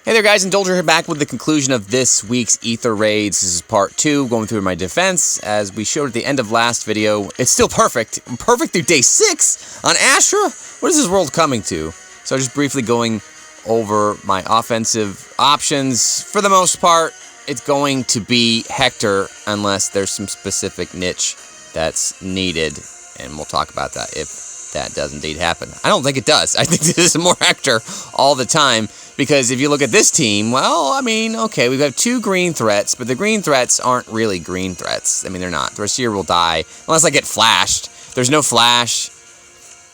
Hey there guys, Indulger here back with the conclusion of this week's Aether raids. This is part 2, going through my defense. As we showed at the end of last video, it's still perfect. Perfect through day 6 on Astra? What is this world coming to? So just briefly going over my offensive options. For the most part, it's going to be Hector unless there's some specific niche that's needed. And we'll talk about that if that does indeed happen. I don't think it does. I think this is more Hector all the time. Because if you look at this team, well, I mean, okay, we've got 2 green threats, but the green threats aren't really green threats. I mean, they're not. The Receiver will die unless I get flashed. There's no flash.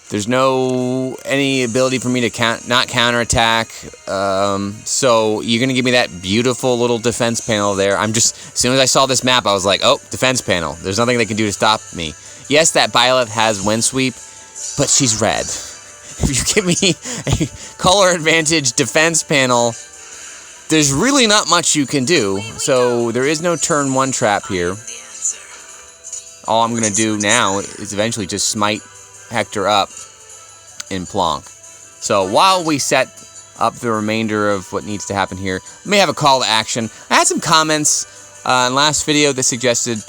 There's no any ability for me to not counterattack. So you're going to give me that beautiful little defense panel there. As soon as I saw this map, I was like, oh, defense panel. There's nothing they can do to stop me. Yes, that Byleth has wind sweep, but she's red. If you give me a color advantage defense panel, there's really not much you can do. So there is no turn 1 trap here. All I'm going to do now is eventually just smite Hector up in Plonk. So while we set up the remainder of what needs to happen here, let me have a call to action. I had some comments in last video that suggested,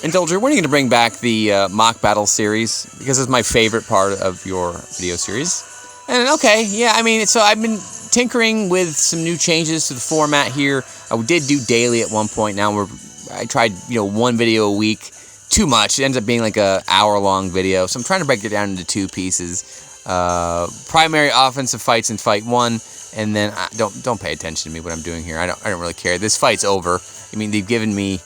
Indulger, when are you going to bring back the mock battle series? Because it's my favorite part of your video series. And okay, yeah, I mean, so I've been tinkering with some new changes to the format here. I did do daily at one point. Now I tried, 1 video a week. Too much. It ends up being like a hour-long video. So I'm trying to break it down into 2 pieces. Primary offensive fights in fight 1, and then don't pay attention to me what I'm doing here. I don't really care. This fight's over. I mean, they've given me.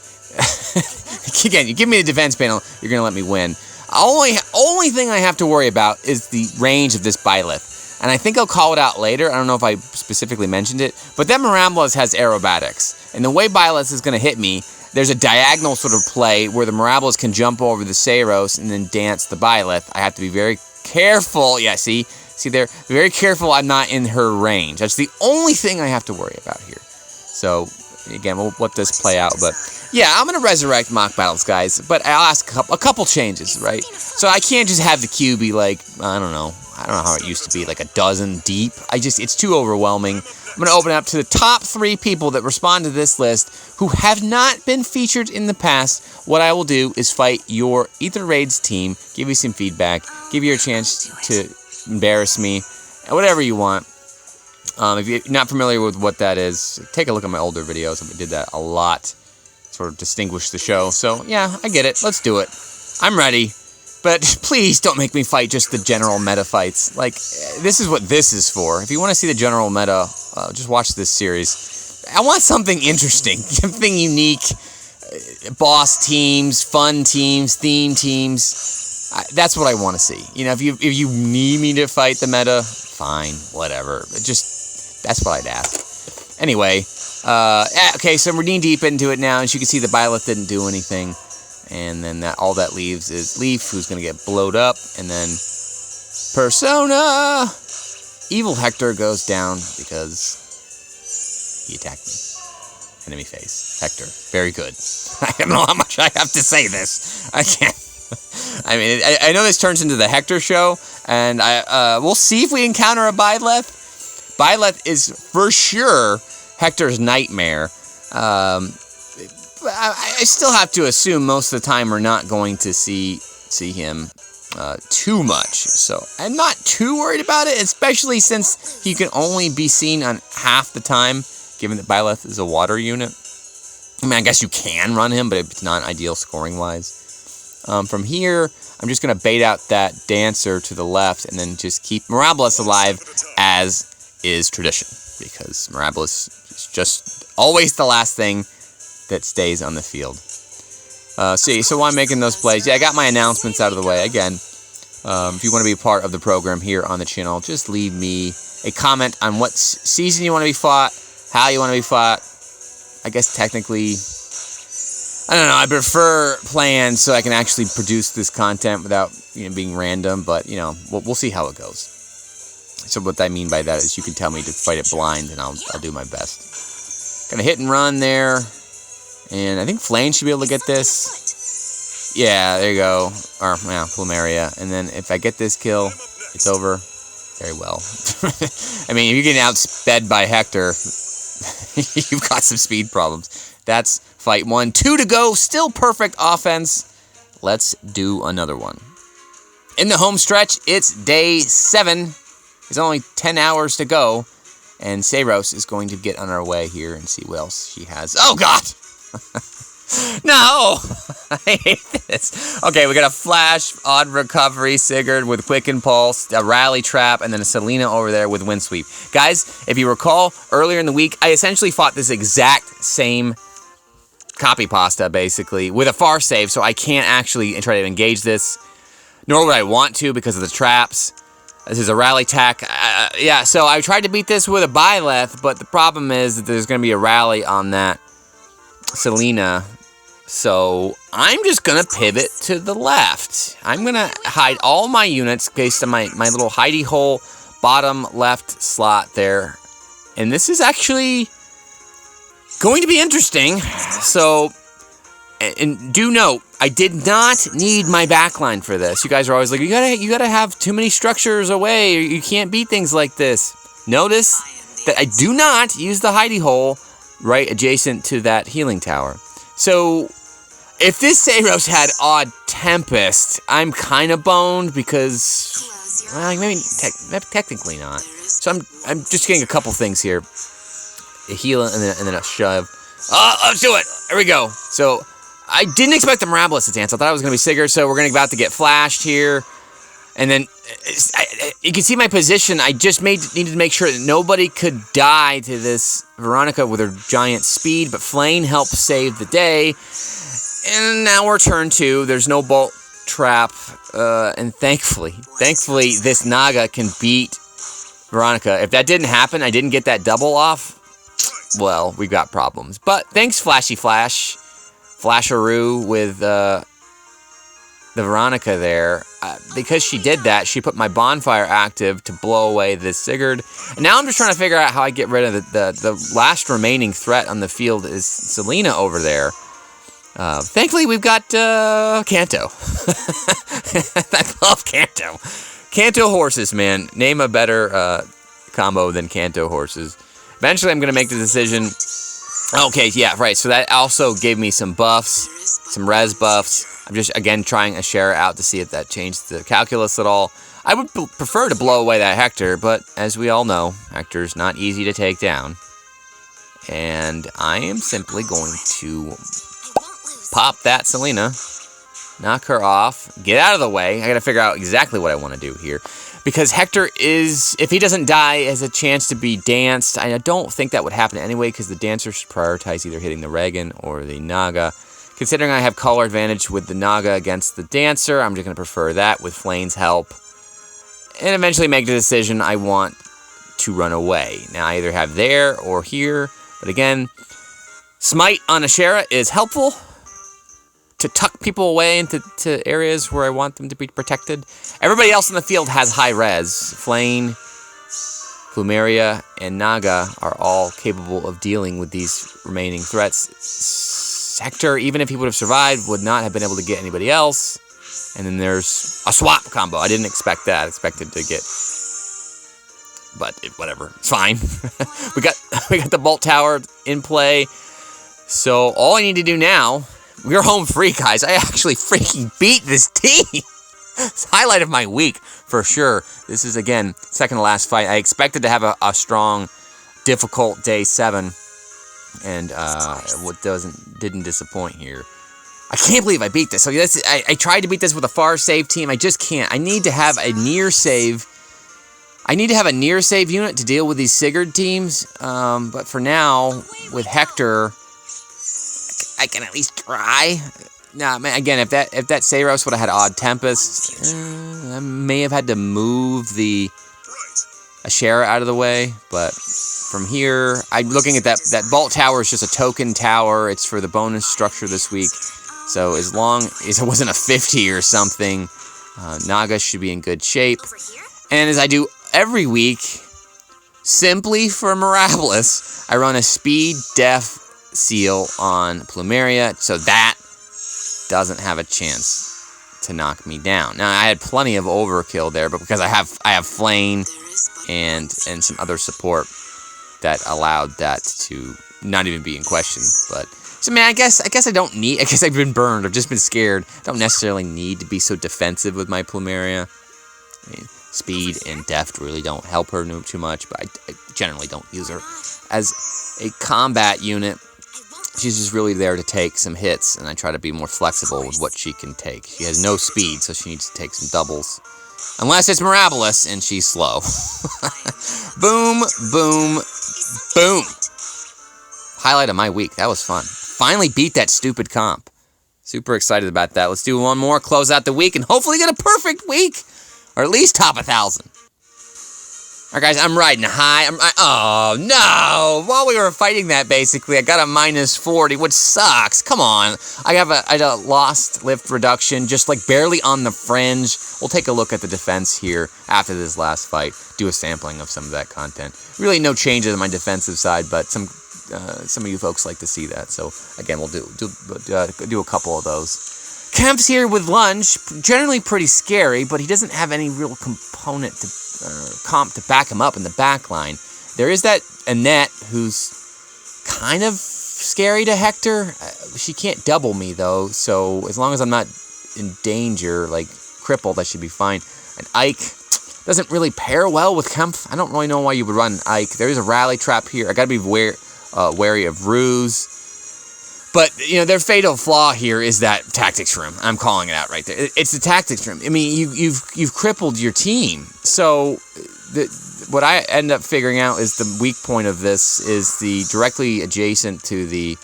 Again, you give me the defense panel, you're going to let me win. Only thing I have to worry about is the range of this Byleth. And I think I'll call it out later. I don't know if I specifically mentioned it. But that Miramblas has aerobatics. And the way Byleth is going to hit me, there's a diagonal sort of play where the Miramblas can jump over the Seiros and then dance the Byleth. I have to be very careful. Yeah, see there? Very careful I'm not in her range. That's the only thing I have to worry about here. So, again, we'll let this play out. But yeah, I'm going to resurrect mock battles, guys, but I'll ask a couple changes, right? So I can't just have the queue be like, I don't know how it used to be, like a dozen deep. it's too overwhelming. I'm going to open it up to the top 3 people that respond to this list who have not been featured in the past. What I will do is fight your Aether Raids team, give you some feedback, give you a chance to embarrass me, whatever you want. If you're not familiar with what that is, take a look at my older videos. I did that a lot, sort of distinguish the show. So, yeah, I get it. Let's do it. I'm ready. But please don't make me fight just the general meta fights. Like, this is what this is for. If you want to see the general meta, just watch this series. I want something interesting, something unique. Boss teams, fun teams, theme teams. That's what I want to see. If you need me to fight the meta, fine, whatever. That's what I'd ask. Anyway, okay, so we're knee deep into it now. As you can see, the Byleth didn't do anything. And then all that leaves is Leaf, who's going to get blowed up. And then Persona! Evil Hector goes down because he attacked me. Enemy face. Hector. Very good. I don't know how much I have to say this. I can't. I mean, I know this turns into the Hector show. And we'll see if we encounter a Byleth. Byleth is for sure Hector's nightmare. I still have to assume most of the time we're not going to see him too much. So I'm not too worried about it, especially since he can only be seen on half the time, given that Byleth is a water unit. I mean, I guess you can run him, but it's not ideal scoring-wise. From here, I'm just going to bait out that Dancer to the left and then just keep Miramblas alive as is tradition, because Miramblas is just always the last thing that stays on the field. So while I'm making those plays, yeah, I got my announcements out of the way. Again, if you want to be a part of the program here on the channel, just leave me a comment on what season you want to be fought, how you want to be fought. I guess technically, I don't know, I prefer plans so I can actually produce this content without being random, but we'll see how it goes. So what I mean by that is you can tell me to fight it blind and I'll do my best. Gonna hit and run there. And I think Flame should be able to get this. Yeah, there you go. Or, Plumeria. And then if I get this kill, it's over. very well. I mean, if you're getting outsped by Hector, you've got some speed problems. That's fight 1. 2 to go. Still perfect offense. Let's do another one. In the home stretch, it's day 7. There's only 10 hours to go. And Seiros is going to get on our way here and see what else she has. Oh, God! No! I hate this. Okay, we got a Flash, Odd Recovery, Sigurd with Quicken Pulse, a Rally Trap, and then a Selena over there with Wind Sweep. Guys, if you recall, earlier in the week, I essentially fought this exact same copy pasta, basically, with a far save, so I can't actually try to engage this, nor would I want to because of the traps. This is a rally tack. Yeah, so I tried to beat this with a Byleth, but the problem is that there's going to be a rally on that Selena. So I'm just going to pivot to the left. I'm going to hide all my units based on my little hidey hole bottom left slot there. And this is actually going to be interesting. So, and do note, I did not need my backline for this. You guys are always like, you gotta have too many structures away, or you can't beat things like this. Notice that I do not use the hidey hole right adjacent to that healing tower. So, if this Seiros had Odd Tempest, I'm kind of boned because, well, maybe technically not. So I'm just getting a couple things here. A heal and then a shove. Let's do it. There we go. So I didn't expect the Mirabolous to dance. I thought it was going to be Sigurd, so we're about to get flashed here. And then you can see my position. I just needed to make sure that nobody could die to this Veronica with her giant speed, but Flame helped save the day. And now we're turn 2. There's no bolt trap, and thankfully, this Naga can beat Veronica. If that didn't happen, I didn't get that double off, well, we've got problems. But thanks, Flashy Flash. Flasharoo with the Veronica there. Because she did that, she put my bonfire active to blow away this Sigurd. And now I'm just trying to figure out how I get rid of the last remaining threat on the field is Selena over there. Thankfully, we've got Kanto. I love Kanto. Kanto horses, man. Name a better combo than Kanto horses. Eventually, I'm going to make the decision. Okay, yeah, right. So that also gave me some buffs, some res buffs. I'm just, again, trying a share out to see if that changed the calculus at all. I would prefer to blow away that Hector, but as we all know, Hector's not easy to take down. And I am simply going to pop that Selena, knock her off, get out of the way. I got to figure out exactly what I want to do here. Because Hector is, if he doesn't die, has a chance to be danced. I don't think that would happen anyway, because the dancer should prioritize either hitting the Regan or the Naga. Considering I have color advantage with the Naga against the dancer, I'm just going to prefer that with Flame's help. And eventually make the decision I want to run away. Now, I either have there or here. But again, Smite on Ashera is helpful to tuck people away into areas where I want them to be protected. Everybody else in the field has high res. Flame, Plumeria, and Naga are all capable of dealing with these remaining threats. Hector, even if he would have survived, would not have been able to get anybody else. And then there's a swap combo. I didn't expect that. I expected to get... But whatever. It's fine. we got the Bolt Tower in play. So all I need to do now... We're home free, guys. I actually freaking beat this team. It's the highlight of my week, for sure. This is, again, second to last fight. I expected to have a strong, difficult day 7. And what didn't disappoint here. I can't believe I beat this. So I tried to beat this with a far save team. I just can't. I need to have a near save. I need to have a near save unit to deal with these Sigurd teams. But for now, with Hector... I can at least try. Now, man, again, if that Seiros would have had Odd Tempest, I may have had to move the Ashera out of the way. But from here, I'm looking at that Bolt Tower is just a token tower. It's for the bonus structure this week. So as long as it wasn't a 50 or something, Naga should be in good shape. And as I do every week, simply for Mirabolous, I run a speed def seal on Plumeria, so that doesn't have a chance to knock me down. Now, I had plenty of overkill there, but because I have Flame, and some other support that allowed that to not even be in question. But so, man, I guess I don't need. I guess I've been burned. I've just been scared. I don't necessarily need to be so defensive with my Plumeria. I mean, speed and deft really don't help her too much, but I generally don't use her as a combat unit. She's just really there to take some hits, and I try to be more flexible with what she can take. She has no speed, so she needs to take some doubles. Unless it's Mirabilis, and she's slow. Boom, boom, boom. Highlight of my week. That was fun. Finally beat that stupid comp. Super excited about that. Let's do one more, close out the week, and hopefully get a perfect week. Or at least top 1,000. Alright, guys, I'm riding high. Oh, no! While we were fighting that, basically, I got a -40, which sucks. Come on. I had a lost lift reduction, just like barely on the fringe. We'll take a look at the defense here after this last fight. Do a sampling of some of that content. Really no changes on my defensive side, but some of you folks like to see that. So, again, we'll do a couple of those. Kemp's here with Lunge. Generally pretty scary, but he doesn't have any real component to comp to back him up in the back line. There is that Annette who's kind of scary to Hector. She can't double me though, so as long as I'm not in danger, like crippled, I should be fine. And Ike doesn't really pair well with Kempf. I don't really know why you would run Ike. There is a rally trap here. I gotta be wary of Ruse. But, you know, their fatal flaw here is that tactics room. I'm calling it out right there. It's the tactics room. I mean, you've crippled your team. So what I end up figuring out is the weak point of this is the directly adjacent to the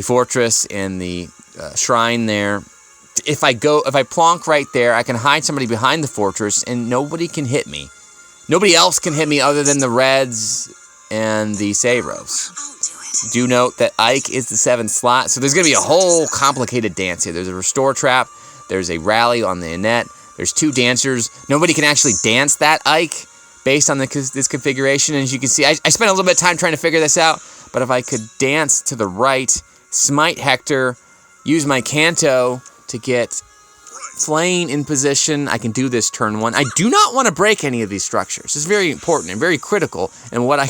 fortress and the shrine there. If I plonk right there, I can hide somebody behind the fortress and nobody can hit me. Nobody else can hit me other than the Reds and the Seiros. Do note that Ike is the 7th slot, so there's going to be a whole complicated dance here. There's a restore trap, there's a rally on the Annette, there's 2 dancers. Nobody can actually dance that Ike based on this configuration, and as you can see, I spent a little bit of time trying to figure this out, but if I could dance to the right, smite Hector, use my Canto to get Flame in position, I can do this turn 1. I do not want to break any of these structures. It's very important and very critical, and what I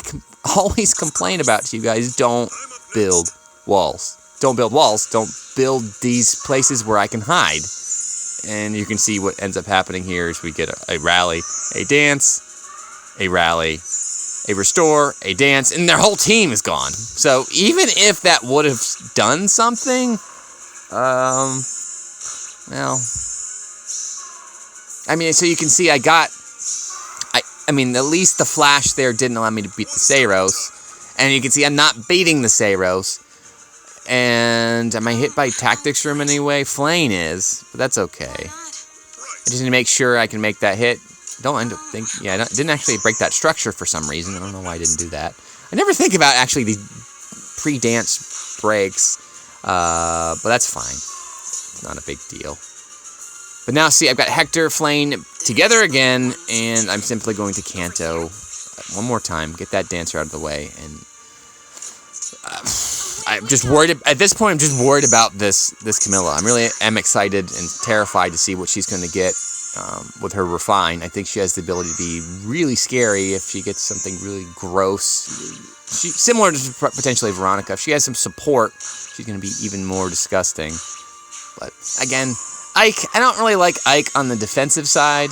always complain about to you guys, don't build walls. Don't build walls. Don't build these places where I can hide. And you can see what ends up happening here is we get a rally, a dance, a rally, a restore, a dance, and their whole team is gone. So even if that would have done something, well, I mean, so you can see I mean, at least the flash there didn't allow me to beat the Seiros. And you can see I'm not beating the Seiros. And am I hit by Tactics Room anyway? Flame is, but that's okay. I just need to make sure I can make that hit. I didn't actually break that structure for some reason. I don't know why I didn't do that. I never think about actually the pre-dance breaks. But that's fine. It's not a big deal. But now, see, I've got Hector, Flame together again, and I'm simply going to Canto one more time, get that dancer out of the way, and I'm just worried. At this point, I'm just worried about this Camilla. I really am excited and terrified to see what she's going to get with her Refine. I think she has the ability to be really scary if she gets something really gross. Similar to potentially Veronica. If she has some support, she's going to be even more disgusting. But, again, Ike, I don't really like Ike on the defensive side.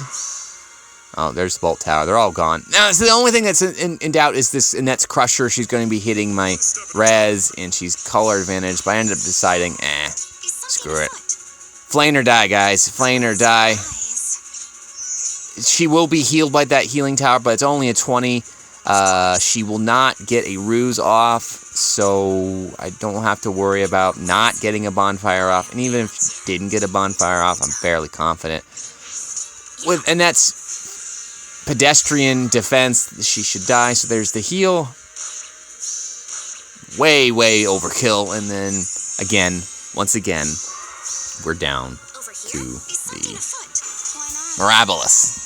Oh, there's the Bolt Tower. They're all gone. Now, so the only thing that's in doubt is this Annette's Crusher. She's going to be hitting my res, and she's color advantage, but I ended up deciding, screw it. Flame or die, guys. Flame or die. She will be healed by that healing tower, but it's only a 20. She will not get a ruse off, so I don't have to worry about not getting a bonfire off. And even if she didn't get a bonfire off, I'm fairly confident. And that's pedestrian defense. She should die, so there's the heal. Way overkill. And then, once again, we're down to the Mirabilis.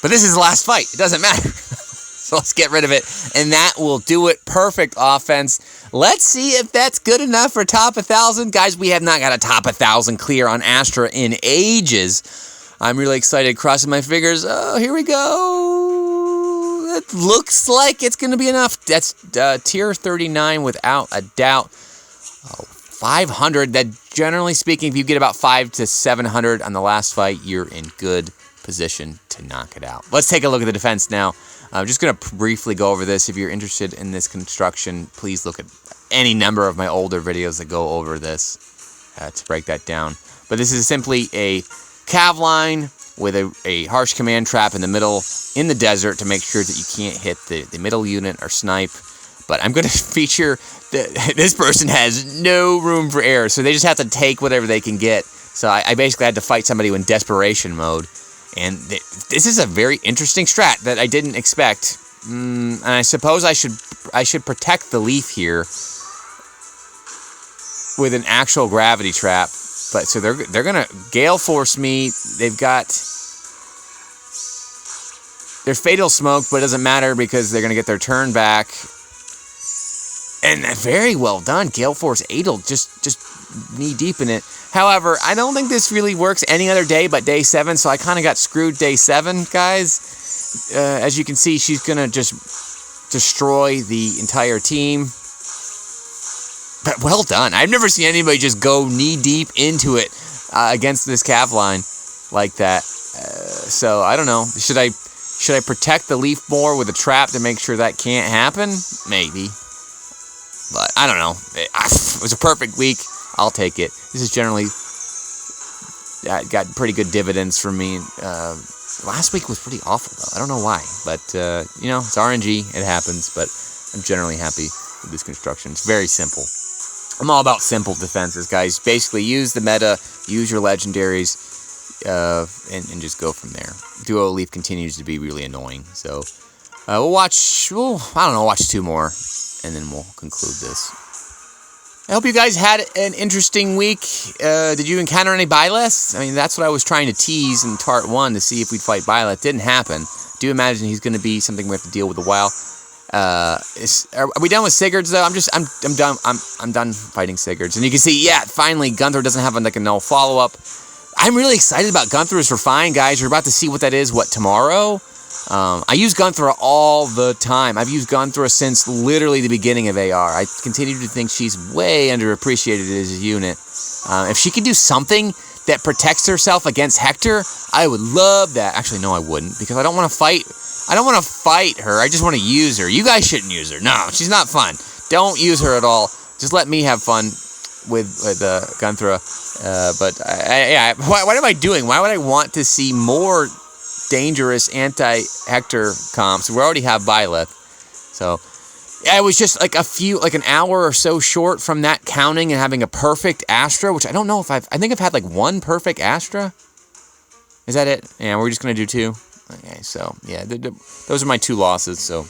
But this is the last fight. It doesn't matter. So let's get rid of it. And that will do it. Perfect offense. Let's see if that's good enough for top 1,000. Guys, we have not got a top 1,000 clear on Astra in ages. I'm really excited, crossing my fingers. Oh, here we go. It looks like it's going to be enough. That's tier 39 without a doubt. 500. That, generally speaking, if you get about 500 to 700 on the last fight, you're in good position to knock it out. Let's take a look at the defense now. I'm just going to briefly go over this. If you're interested in this construction, please look at any number of my older videos that go over this to break that down. But this is simply a cav line with a harsh command trap in the middle in the desert to make sure that you can't hit the middle unit or snipe. But I'm going to feature this person has no room for error, so they just have to take whatever they can get. So I basically had to fight somebody in desperation mode. And this is a very interesting strat that I didn't expect. And I suppose I should protect the leaf here with an actual gravity trap. But so they're gonna gale force me. They've got their fatal smoke, but it doesn't matter because they're gonna get their turn back. And very well done, Gale Force Adel, just knee deep in it. However, I don't think this really works any other day but day 7, so I kind of got screwed day 7, guys. As you can see, she's gonna just destroy the entire team. But well done. I've never seen anybody just go knee deep into it against this cav line like that. So I don't know. Should I protect the leaf more with a trap to make sure that can't happen? Maybe. But I don't know. It was a perfect week. I'll take it. This is generally got pretty good dividends for me. Last week was pretty awful, though. I don't know why. But, you know, it's RNG. It happens. But I'm generally happy with this construction. It's very simple. I'm all about simple defenses, guys. Basically, use the meta, use your legendaries, and just go from there. Duo Leaf continues to be really annoying. So, we'll watch, I don't know, watch 2 more. And then we'll conclude this. I hope you guys had an interesting week. Did you encounter any Byleths? I mean, that's what I was trying to tease in Tart 1 to see if we'd fight Byleth. Didn't happen. Do imagine he's going to be something we have to deal with a while. Are we done with Sigurds though? I'm done. I'm done fighting Sigurds. And you can see, yeah, finally Gunther doesn't have like a no follow up. I'm really excited about Gunther's Refine, guys. You're about to see what that is. What, tomorrow? I use Gunther all the time. I've used Gunther since literally the beginning of AR. I continue to think she's way underappreciated as a unit. If she could do something that protects herself against Hector, I would love that. Actually, no, I wouldn't, because I don't want to fight. I don't want to fight her. I just want to use her. You guys shouldn't use her. No, she's not fun. Don't use her at all. Just let me have fun with Gunther. Yeah, what am I doing? Why would I want to see more dangerous anti-Hector comps? We already have Byleth. So, yeah, it was just like an hour or so short from that counting and having a perfect Astra, which I don't know if I think I've had like 1 perfect Astra. Is that it? Yeah, we're just going to do 2. Okay, so, yeah, those are my 2 losses. So,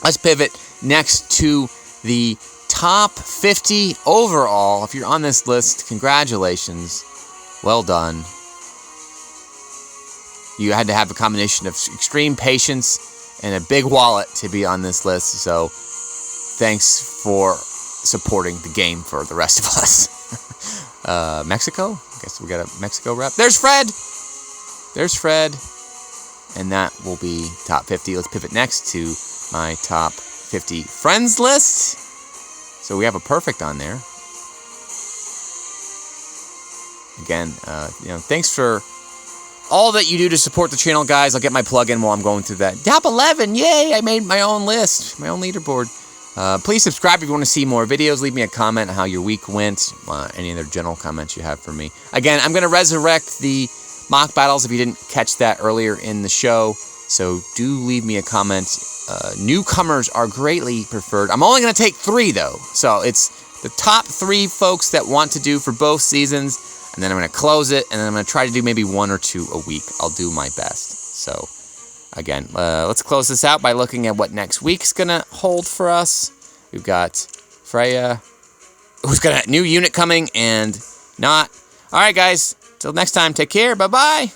let's pivot next to the top 50 overall. If you're on this list, congratulations. Well done. You had to have a combination of extreme patience and a big wallet to be on this list. So, thanks for supporting the game for the rest of us. Mexico? I guess we got a Mexico rep. There's Fred! There's Fred. And that will be top 50. Let's pivot next to my top 50 friends list. So we have a perfect on there. Again, thanks for all that you do to support the channel, guys. I'll get my plug-in while I'm going through that. Top 11, yay! I made my own list, my own leaderboard. Please subscribe if you want to see more videos. Leave me a comment on how your week went. Any other general comments you have for me. Again, I'm going to resurrect the mock battles if you didn't catch that earlier in the show. So do leave me a comment. Newcomers are greatly preferred. I'm only going to take 3, though. So it's the top 3 folks that want to do for both seasons. And then I'm going to close it, and then I'm going to try to do maybe 1 or 2 a week. I'll do my best. So, again, let's close this out by looking at what next week's going to hold for us. We've got Freya, who's got a new unit coming, and not. All right, guys. Till next time, take care. Bye-bye.